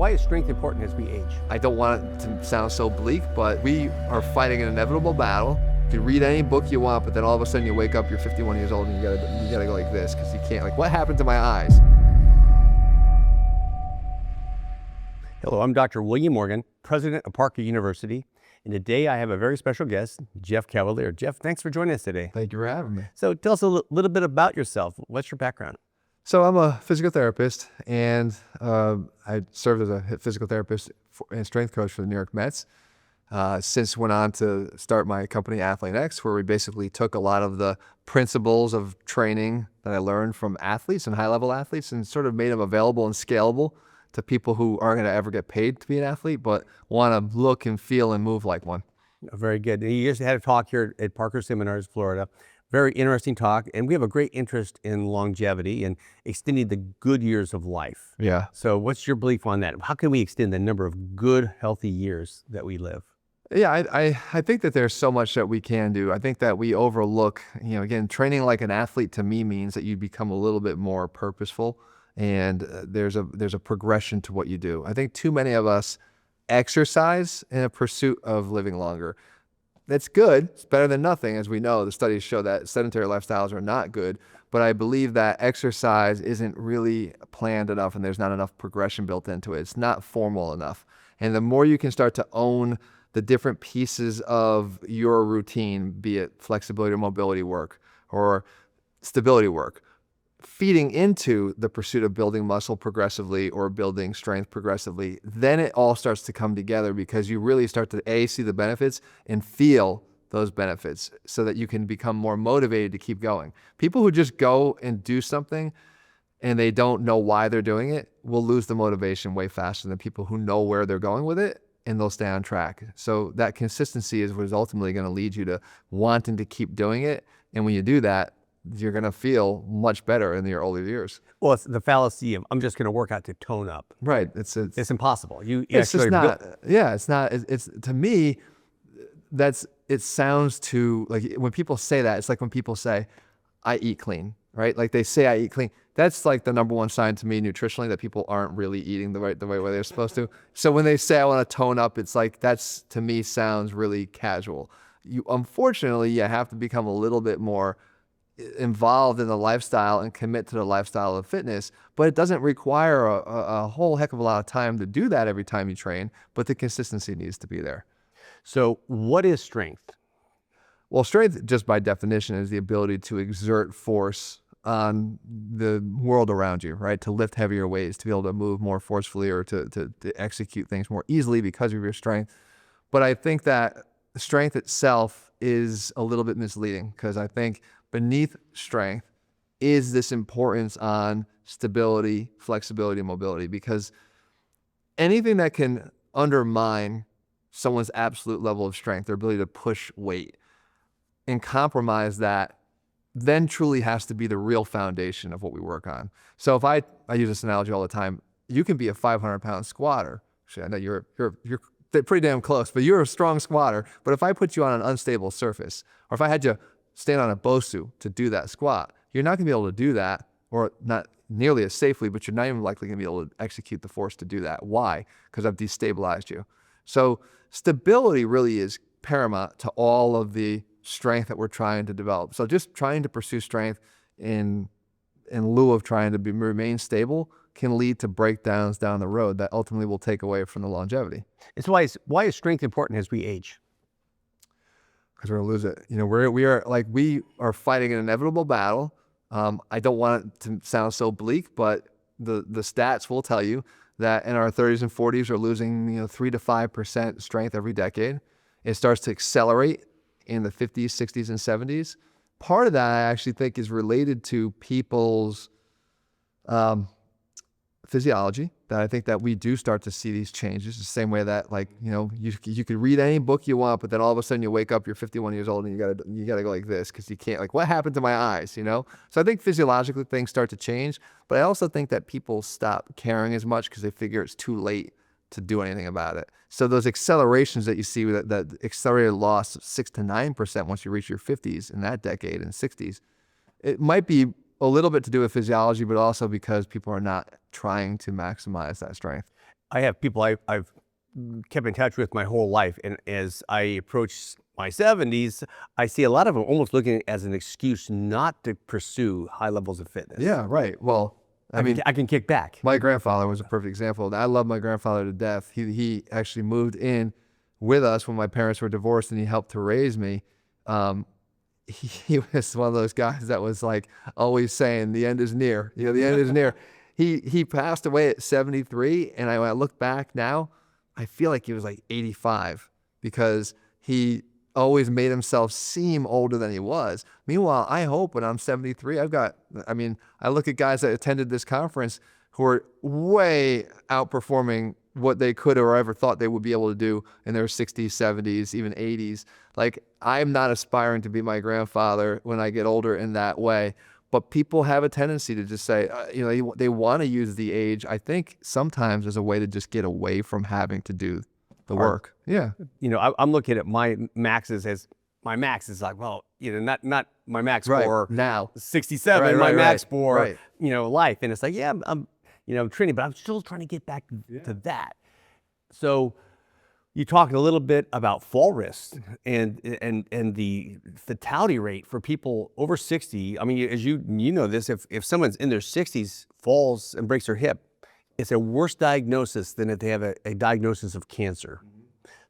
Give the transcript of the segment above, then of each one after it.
Why is strength important as we age? I don't want it to sound so bleak, but we are fighting an inevitable battle. You can read any book you want, but then all of a sudden you wake up, you're 51 years old, and you gotta go like this because you can't. Like, what happened to my eyes? Hello, I'm Dr. William Morgan, president of Parker University, and today I have a very special guest, Jeff Cavaliere. Jeff, thanks for joining us today. Thank you for having me. So tell us a little bit about yourself. What's your background? So I'm a physical therapist, and I served as a physical therapist and strength coach for the New York Mets. Since went on to start my company Athlete X, where we basically took a lot of the principles of training that I learned from athletes and high-level athletes and sort of made them available and scalable to people who aren't going to ever get paid to be an athlete, but want to look and feel and move like one. Very good. You just had a talk here at Parker Seminars, Florida. Very interesting talk, and we have a great interest in longevity and extending the good years of life. Yeah. So what's your belief on that? How can we extend the number of good, healthy years that we live? Yeah, I think that there's so much that we can do. I think that we overlook, again, training like an athlete to me means that you become a little bit more purposeful, and there's a progression to what you do. I think too many of us exercise in a pursuit of living longer. That's good. It's better than nothing. As we know, the studies show that sedentary lifestyles are not good. But I believe that exercise isn't really planned enough, and there's not enough progression built into it. It's not formal enough. And the more you can start to own the different pieces of your routine, be it flexibility or mobility work or stability work, feeding into the pursuit of building muscle progressively or building strength progressively, then it all starts to come together because you really start to see the benefits and feel those benefits so that you can become more motivated to keep going. People who just go and do something and they don't know why they're doing it will lose the motivation way faster than people who know where they're going with it, and they'll stay on track. So that consistency is what is ultimately going to lead you to wanting to keep doing it. And when you do that, you're going to feel much better in your older years. Well, it's the fallacy of I'm just going to work out to tone up. Right. It's impossible. It's just not. Yeah, it's not. It's to me, it sounds too like when people say that, it's like when people say, I eat clean, right? Like they say I eat clean. That's like the number one sign to me nutritionally that people aren't really eating the right way they're supposed to. So when they say I want to tone up, it's like that's to me sounds really casual. Unfortunately, you have to become a little bit more involved in the lifestyle and commit to the lifestyle of fitness, but it doesn't require a whole heck of a lot of time to do that every time you train, but the consistency needs to be there. So what is strength? Well, strength, just by definition, is the ability to exert force on the world around you, right? To lift heavier weights, to be able to move more forcefully or to execute things more easily because of your strength. But I think that strength itself is a little bit misleading because I think beneath strength is this importance on stability, flexibility, and mobility, because anything that can undermine someone's absolute level of strength, their ability to push weight and compromise that, then truly has to be the real foundation of what we work on. So if I use this analogy all the time, you can be a 500-pound squatter. Actually, I know you're pretty damn close, but you're a strong squatter. But if I put you on an unstable surface, or if I had you stand on a BOSU to do that squat, you're not going to be able to do that, or not nearly as safely, but you're not even likely going to be able to execute the force to do that. Why? Because I've destabilized you. So stability really is paramount to all of the strength that we're trying to develop. So just trying to pursue strength in lieu of trying to remain stable can lead to breakdowns down the road that ultimately will take away from the longevity. It's why is strength important as we age? Because we're gonna lose it. We are fighting an inevitable battle. I don't want it to sound so bleak, but the stats will tell you that in our 30s and 40s, we're losing 3 to 5% strength every decade. It starts to accelerate in the 50s, 60s, and 70s. Part of that I actually think is related to people's physiology, that I think that we do start to see these changes the same way that you could read any book you want, but then all of a sudden you wake up, you're 51 years old and you gotta go like this because you can't, like, what happened to my eyes, So I think physiologically things start to change, but I also think that people stop caring as much because they figure it's too late to do anything about it. So those accelerations that you see, that accelerated loss of 6 to 9% once you reach your 50s in that decade and 60s, it might be a little bit to do with physiology, but also because people are not trying to maximize that strength. I have people I've kept in touch with my whole life, and as I approach my 70s, I see a lot of them almost looking at it as an excuse not to pursue high levels of fitness. Yeah, right. Well, I mean, I can kick back. my grandfather was a perfect example. I love my grandfather to death. He actually moved in with us when my parents were divorced, and he helped to raise me. He was one of those guys that was like always saying the end is near. You know, the end is near. He passed away at 73, and when I look back now, I feel like he was like 85 because he always made himself seem older than he was. Meanwhile, I hope when I'm 73, I look at guys that attended this conference who are way outperforming what they could or ever thought they would be able to do in their 60s, 70s, even 80s. Like, I'm not aspiring to be my grandfather when I get older in that way. But people have a tendency to just say, they want to use the age, I think, sometimes as a way to just get away from having to do the work. Yeah. I'm looking at my maxes as my max is like, well, not my max for now 67, my max for, right. Life. And it's like, yeah, I'm training, but I'm still trying to get back to that. So you talked a little bit about fall risk and the fatality rate for people over 60. I mean, as you know this, if someone's in their 60s, falls and breaks their hip, it's a worse diagnosis than if they have a diagnosis of cancer.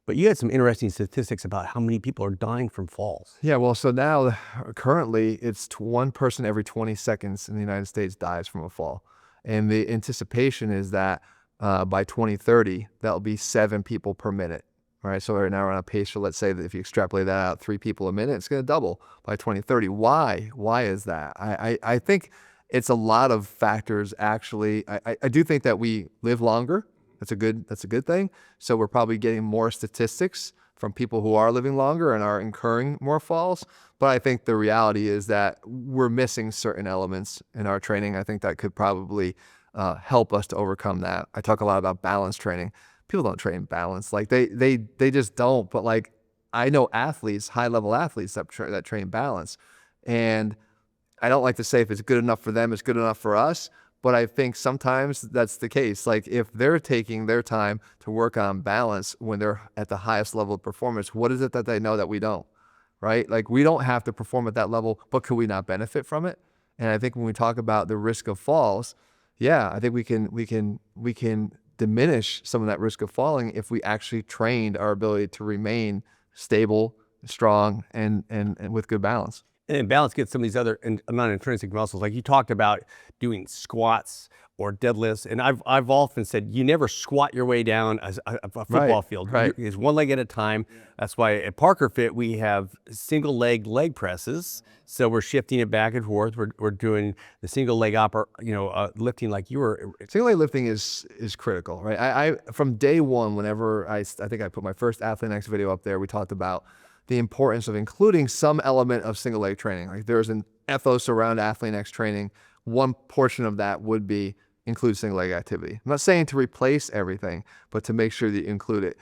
But you had some interesting statistics about how many people are dying from falls. Yeah, well, so now currently it's one person every 20 seconds in the United States dies from a fall. And the anticipation is that by 2030, that'll be 7 people per minute. Right, so right now we're on a pace for, let's say that if you extrapolate that out, 3 people a minute, it's going to double by 2030. Why? Why is that? I think it's a lot of factors, actually. I do think that we live longer. That's a good thing. So we're probably getting more statistics from people who are living longer and are incurring more falls. But I think the reality is that we're missing certain elements in our training. I think that could probably help us to overcome that. I talk a lot about balance training. People don't train balance. Like they just don't. But like, I know athletes, high level athletes that train balance. And I don't like to say if it's good enough for them, it's good enough for us. But I think sometimes that's the case. Like, if they're taking their time to work on balance when they're at the highest level of performance, what is it that they know that we don't, right? Like, we don't have to perform at that level, but could we not benefit from it? And I think when we talk about the risk of falls, yeah, I think we can diminish some of that risk of falling if we actually trained our ability to remain stable, strong, and with good balance. And balance gets some of these other non-intrinsic muscles. Like you talked about doing squats or deadlifts. And I've often said, you never squat your way down a football field. Right. It's one leg at a time. Yeah. That's why at Parker Fit, we have single leg presses. So we're shifting it back and forth. We're doing the single leg lifting like you were. Single leg lifting is critical, right? I from day one, whenever I think I put my first Athlete Next video up there, we talked about the importance of including some element of single leg training. Like, there's an ethos around Athlete Next training. One portion of that would be include single leg activity. I'm not saying to replace everything, but to make sure that you include it.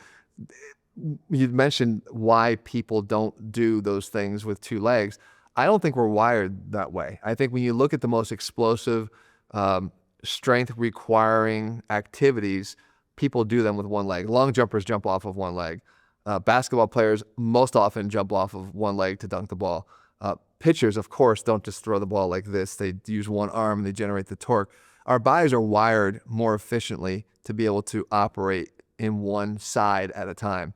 You mentioned why people don't do those things with 2 legs. I don't think we're wired that way. I think when you look at the most explosive, strength requiring activities, people do them with 1 leg. Long jumpers jump off of 1 leg. Basketball players most often jump off of 1 leg to dunk the ball. Pitchers, of course, don't just throw the ball like this. They use 1 arm and they generate the torque. Our bodies are wired more efficiently to be able to operate in one side at a time.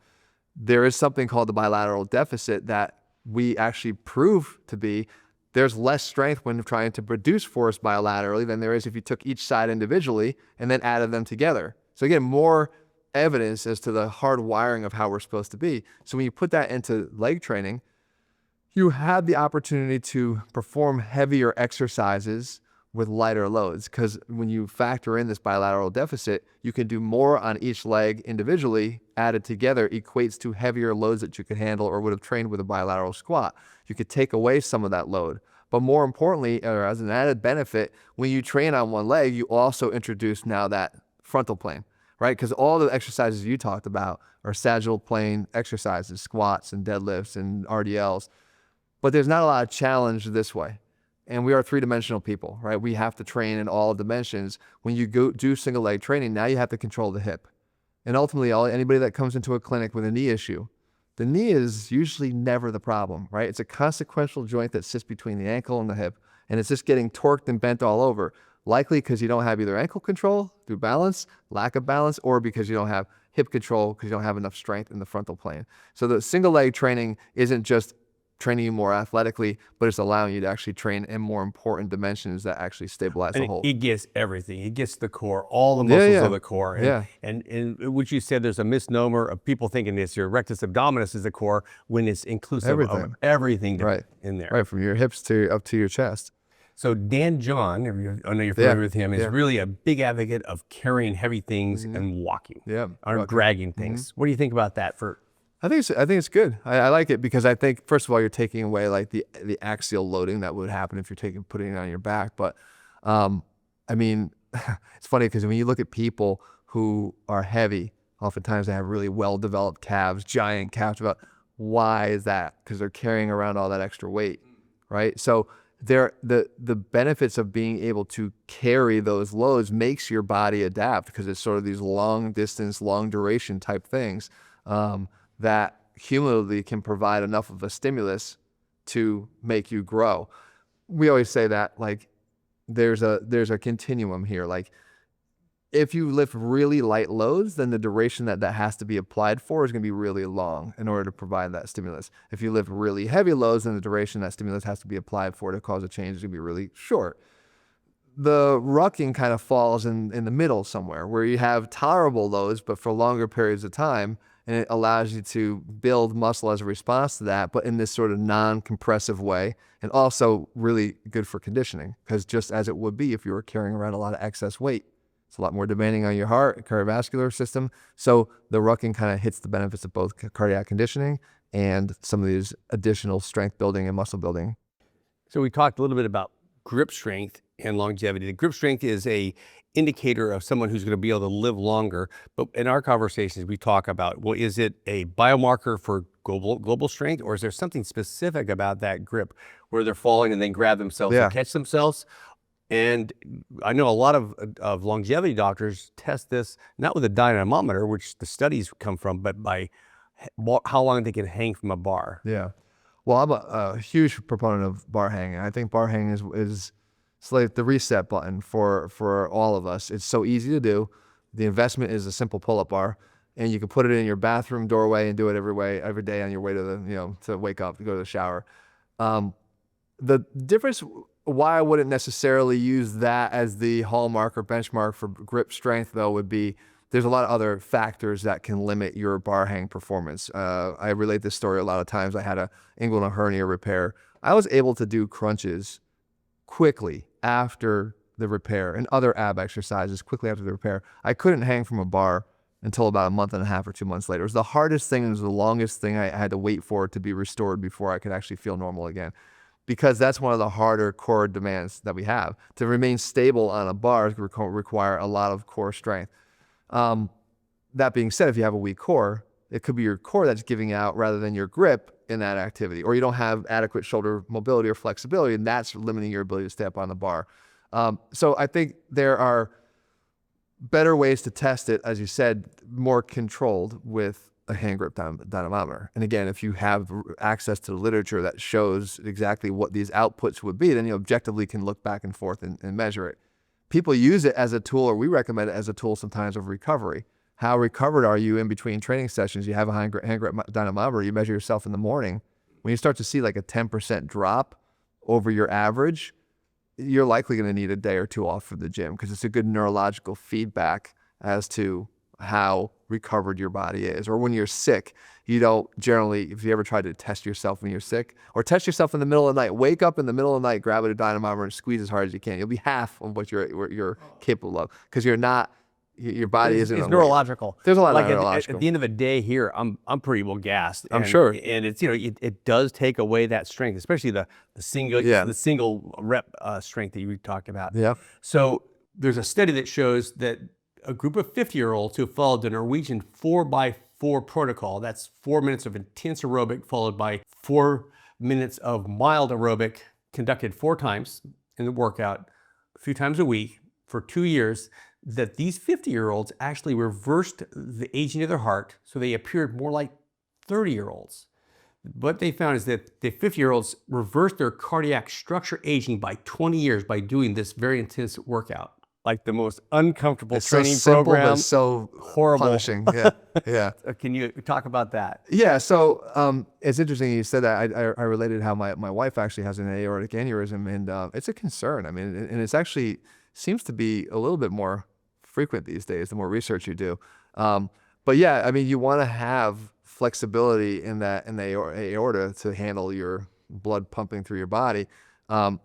There is something called the bilateral deficit that we actually prove to be. There's less strength when trying to produce force bilaterally than there is if you took each side individually and then added them together. So again, more evidence as to the hard wiring of how we're supposed to be. So when you put that into leg training, you have the opportunity to perform heavier exercises with lighter loads, because when you factor in this bilateral deficit, you can do more on each leg individually. Added together equates to heavier loads that you could handle or would have trained with a bilateral squat. You could take away some of that load. But more importantly, or as an added benefit, when you train on 1 leg, you also introduce now that frontal plane, right? Because all the exercises you talked about are sagittal plane exercises, squats and deadlifts and RDLs. But there's not a lot of challenge this way. And we are 3-dimensional people, right? We have to train in all dimensions. When you go do single leg training, now you have to control the hip. And ultimately, anybody that comes into a clinic with a knee issue, the knee is usually never the problem, right? It's a consequential joint that sits between the ankle and the hip, and it's just getting torqued and bent all over, likely because you don't have either ankle control through balance, lack of balance, or because you don't have hip control because you don't have enough strength in the frontal plane. So the single leg training isn't just training you more athletically, but it's allowing you to actually train in more important dimensions that actually stabilize the whole. It gets everything. It gets the core, all the muscles of the core. And which you said there's a misnomer of people thinking this, your rectus abdominis is the core when it's inclusive of everything in there. Right, from your hips up to your chest. So Dan John, I know you're familiar with him, is really a big advocate of carrying heavy things and walking, or dragging things. What do you think about that? I think it's good. I like it because I think, first of all, you're taking away like the axial loading that would happen if you're putting it on your back. But I mean, it's funny because when you look at people who are heavy, oftentimes they have really well-developed calves, giant calves. Why is that? Because they're carrying around all that extra weight, right? So the benefits of being able to carry those loads makes your body adapt, because it's sort of these long distance, long duration type things that cumulatively can provide enough of a stimulus to make you grow. We always say that like there's a continuum here. Like if you lift really light loads, then the duration that has to be applied for is going to be really long in order to provide that stimulus. If you lift really heavy loads, then the duration that stimulus has to be applied for to cause a change is going to be really short. The rucking kind of falls in the middle somewhere, where you have tolerable loads, but for longer periods of time, and it allows you to build muscle as a response to that, but in this sort of non-compressive way, and also really good for conditioning, because just as it would be if you were carrying around a lot of excess weight, it's a lot more demanding on your heart, cardiovascular system. So the rucking kind of hits the benefits of both cardiac conditioning and some of these additional strength building and muscle building. So we talked a little bit about grip strength and longevity. The grip strength is a indicator of someone who's going to be able to live longer. But in our conversations, we talk about, well, is it a biomarker for global strength, or is there something specific about that grip where they're falling and then grab themselves and catch themselves? And I know a lot of longevity doctors test this, not with a dynamometer, which the studies come from, but by how long they can hang from a bar. Yeah. Well, I'm a huge proponent of bar hanging. I think bar hanging is it's like the reset button for all of us. It's so easy to do. The investment is a simple pull-up bar, and you can put it in your bathroom doorway and do it every day on your way to to wake up, to go to the shower. The difference, why I wouldn't necessarily use that as the hallmark or benchmark for grip strength, though, would be there's a lot of other factors that can limit your bar hang performance. I relate this story a lot of times. I had an inguinal hernia repair. I was able to do crunches quickly after the repair and other ab exercises quickly after the repair. I couldn't hang from a bar until about a month and a half or 2 months later. It was the hardest thing. It was the longest thing I had to wait for it to be restored before I could actually feel normal again. Because that's one of the harder core demands that we have. To remain stable on a bar require a lot of core strength. That being said, if you have a weak core, it could be your core that's giving out rather than your grip in that activity, or you don't have adequate shoulder mobility or flexibility, and that's limiting your ability to stay up on the bar. So I think there are better ways to test it, as you said, more controlled with a hand grip dynamometer. And again, if you have access to the literature that shows exactly what these outputs would be, then you objectively can look back and forth and measure it. People use it as a tool, or we recommend it as a tool sometimes of recovery. How recovered are you in between training sessions? You have a hand grip dynamometer, you measure yourself in the morning. When you start to see like a 10% drop over your average, you're likely going to need a day or two off from the gym, because it's a good neurological feedback as to how recovered your body is. Or when you're sick, you don't generally, if you ever try to test yourself when you're sick, or test yourself in the middle of the night, wake up in the middle of the night, grab a dynamometer and squeeze as hard as you can. You'll be half of what you're capable of, because you're not, your body isn't. It's neurological. There's a lot of neurological. At the end of the day here, I'm pretty well gassed. I'm sure. And it's, it does take away that strength, especially the single rep strength that you talked about. Yeah. So there's a study that shows that a group of 50-year-olds who followed the Norwegian 4x4 protocol, that's 4 minutes of intense aerobic followed by 4 minutes of mild aerobic, conducted 4 times in the workout, a few times a week for 2 years, that these 50-year-olds actually reversed the aging of their heart, so they appeared more like 30-year-olds. What they found is that the 50-year-olds reversed their cardiac structure aging by 20 years by doing this very intense workout. Like the most uncomfortable It's training so simple, program. but so horrible. punishing. Yeah, yeah. Can you talk about that? Yeah, so it's interesting you said that. I related how my wife actually has an aortic aneurysm, and it's a concern. I mean, and it's actually seems to be a little bit more frequent these days the more research you do. But yeah, I mean, you want to have flexibility in the aorta to handle your blood pumping through your body.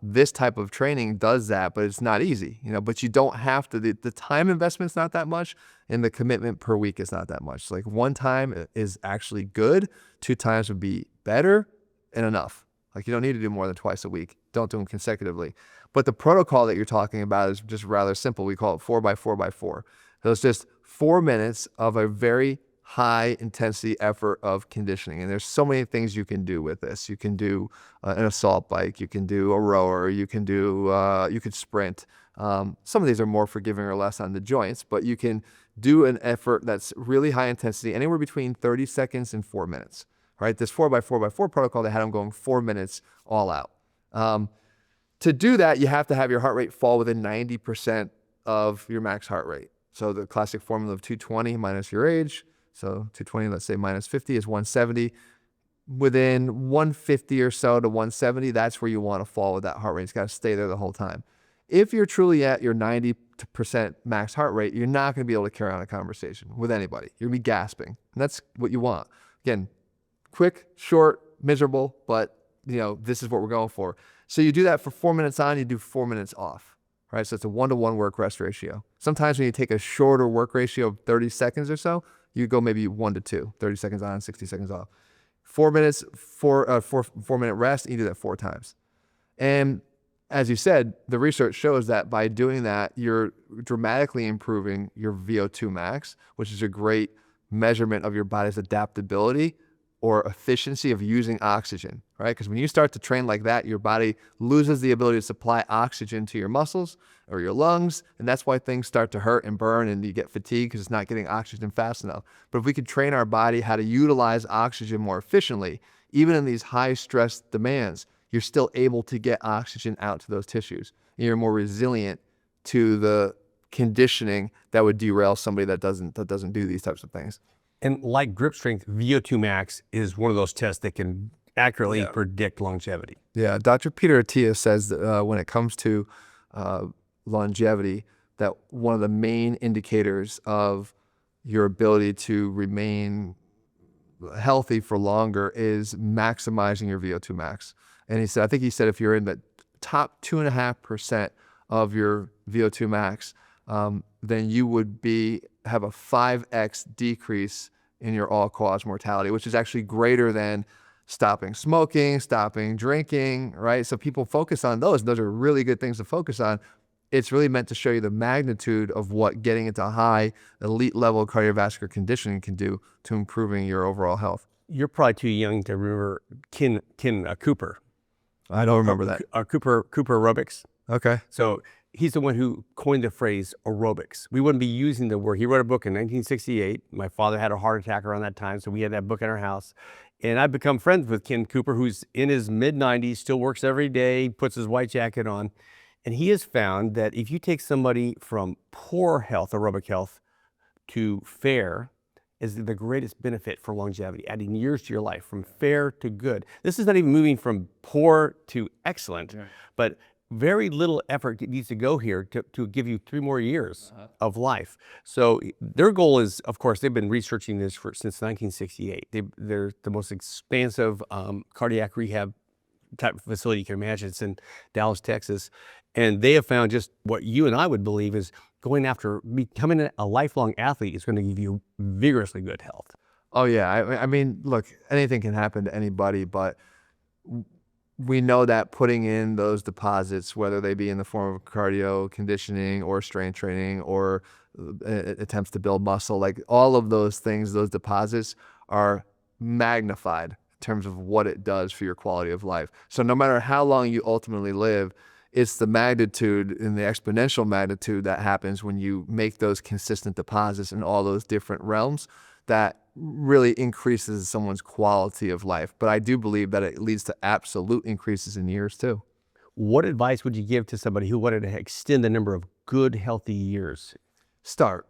This type of training does that, but it's not easy, but you don't have to, the time investment's not that much, and the commitment per week is not that much. Like 1 time is actually good. 2 times would be better and enough. Like you don't need to do more than twice a week. Don't do them consecutively. But the protocol that you're talking about is just rather simple. We call it 4x4x4. So it's just 4 minutes of a very high intensity effort of conditioning. And there's so many things you can do with this. You can do an assault bike, you can do a rower, you can sprint. Some of these are more forgiving or less on the joints, but you can do an effort that's really high intensity, anywhere between 30 seconds and 4 minutes, right? This 4x4x4 protocol, they had them going 4 minutes all out. To do that, you have to have your heart rate fall within 90% of your max heart rate. So the classic formula of 220 minus your age, so 220, let's say minus 50 is 170. Within 150 or so to 170, that's where you want to fall with that heart rate. It's got to stay there the whole time. If you're truly at your 90% max heart rate, you're not going to be able to carry on a conversation with anybody. You're going to be gasping. And that's what you want. Again, quick, short, miserable, but this is what we're going for. So you do that for 4 minutes on, you do 4 minutes off, right? So it's a 1-to-1 work-rest ratio. Sometimes when you take a shorter work ratio of 30 seconds or so, you go maybe 1-to-2, 30 seconds on, 60 seconds off. 4 minutes, 4-minute rest, and you do that 4 times. And as you said, the research shows that by doing that, you're dramatically improving your VO2 max, which is a great measurement of your body's adaptability or efficiency of using oxygen, right? Because when you start to train like that, your body loses the ability to supply oxygen to your muscles or your lungs, and that's why things start to hurt and burn and you get fatigued because it's not getting oxygen fast enough. But if we could train our body how to utilize oxygen more efficiently, even in these high stress demands, you're still able to get oxygen out to those tissues. You're more resilient to the conditioning that would derail somebody that doesn't do these types of things. And like grip strength, VO2 max is one of those tests that can accurately predict longevity. Yeah, Dr. Peter Attia says that when it comes to longevity, that one of the main indicators of your ability to remain healthy for longer is maximizing your VO2 max. And I think he said if you're in the top 2.5% of your VO2 max, then you would have a 5x decrease in your all-cause mortality, which is actually greater than stopping smoking, stopping drinking, right? So people focus on those. Those are really good things to focus on. It's really meant to show you the magnitude of what getting into high elite level cardiovascular conditioning can do to improving your overall health. You're probably too young to remember Ken Cooper. I don't remember that. Cooper aerobics. Okay. So he's the one who coined the phrase aerobics. We wouldn't be using the word. He wrote a book in 1968. My father had a heart attack around that time, so we had that book in our house. And I've become friends with Ken Cooper, who's in his mid-90s, still works every day, puts his white jacket on. And he has found that if you take somebody from poor health, aerobic health, to fair, is the greatest benefit for longevity, adding years to your life from fair to good. This is not even moving from poor to excellent, but very little effort needs to go here to give you 3 more years of life. So their goal is, of course, they've been researching this since 1968. They're the most expansive cardiac rehab type of facility you can imagine. It's in Dallas, Texas. And they have found just what you and I would believe is going after becoming a lifelong athlete is going to give you vigorously good health. Oh, yeah. I mean, look, anything can happen to anybody, but we know that putting in those deposits, whether they be in the form of cardio conditioning or strength training or attempts to build muscle, like all of those things, those deposits are magnified in terms of what it does for your quality of life. So no matter how long you ultimately live, It's the magnitude and the exponential magnitude that happens when you make those consistent deposits in all those different realms that really increases someone's quality of life. But I do believe that it leads to absolute increases in years too. What advice would you give to somebody who wanted to extend the number of good, healthy years? Start,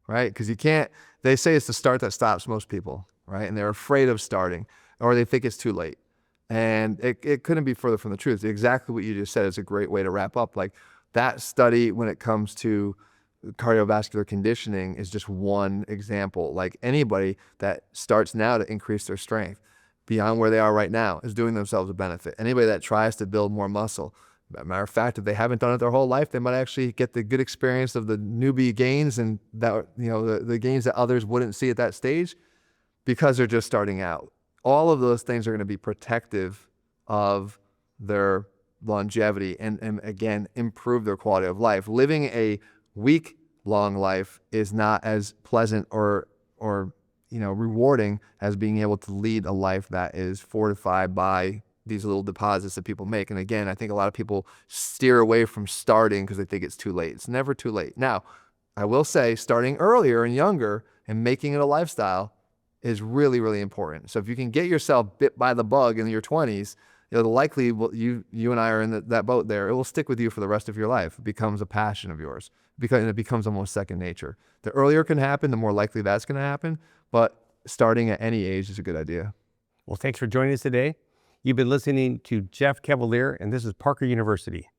right? Because you can't, they say it's the start that stops most people, right? And they're afraid of starting, or they think it's too late. And it couldn't be further from the truth. Exactly what you just said is a great way to wrap up. Like that study when it comes to cardiovascular conditioning is just one example. Like anybody that starts now to increase their strength beyond where they are right now is doing themselves a benefit. Anybody that tries to build more muscle, matter of fact, if they haven't done it their whole life, they might actually get the good experience of the newbie gains and that, you know, the gains that others wouldn't see at that stage because they're just starting out. All of those things are going to be protective of their longevity and again, improve their quality of life. Living a week-long life is not as pleasant or rewarding as being able to lead a life that is fortified by these little deposits that people make. And again, I think a lot of people steer away from starting because they think it's too late. It's never too late. Now, I will say starting earlier and younger and making it a lifestyle is really, really important. So if you can get yourself bit by the bug in your 20s, the likely you and I are in that boat there. It will stick with you for the rest of your life. It becomes a passion of yours because it becomes almost second nature. The earlier it can happen, the more likely that's going to happen. But starting at any age is a good idea. Well, thanks for joining us today. You've been listening to Jeff Cavaliere, and this is Parker University.